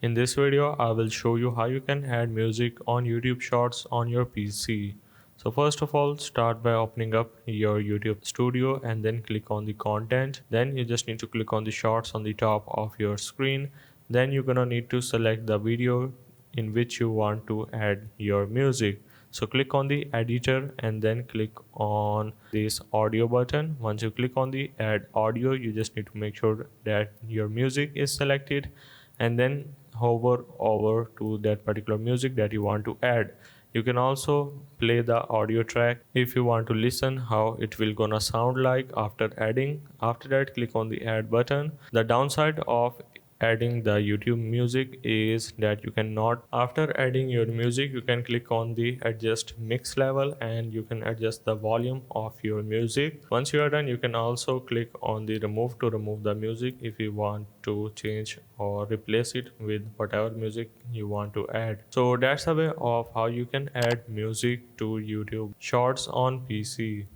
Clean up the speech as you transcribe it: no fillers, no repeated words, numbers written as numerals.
In this video, I will show you how you can add music on YouTube Shorts on your PC. So first of all, start by opening up your YouTube Studio and then click on the content. Then you just need to click on the Shorts on the top of your screen. Then you're gonna need to select the video in which you want to add your music. So click on the editor and then click on this audio button. Once you click on the add audio, you just need to make sure that your music is selected and then hover over to that particular music that you want to add. You can also play the audio track if you want to listen how it will gonna sound like after adding. After that, click on the add button. The downside of adding the YouTube music is that you cannot, after adding your music, you can click on the adjust mix level and you can adjust the volume of your music. Once you are done, you can also click on the remove to remove the music if you want to change or replace it with whatever music you want to add. So that's a way of how you can add music to YouTube Shorts on PC.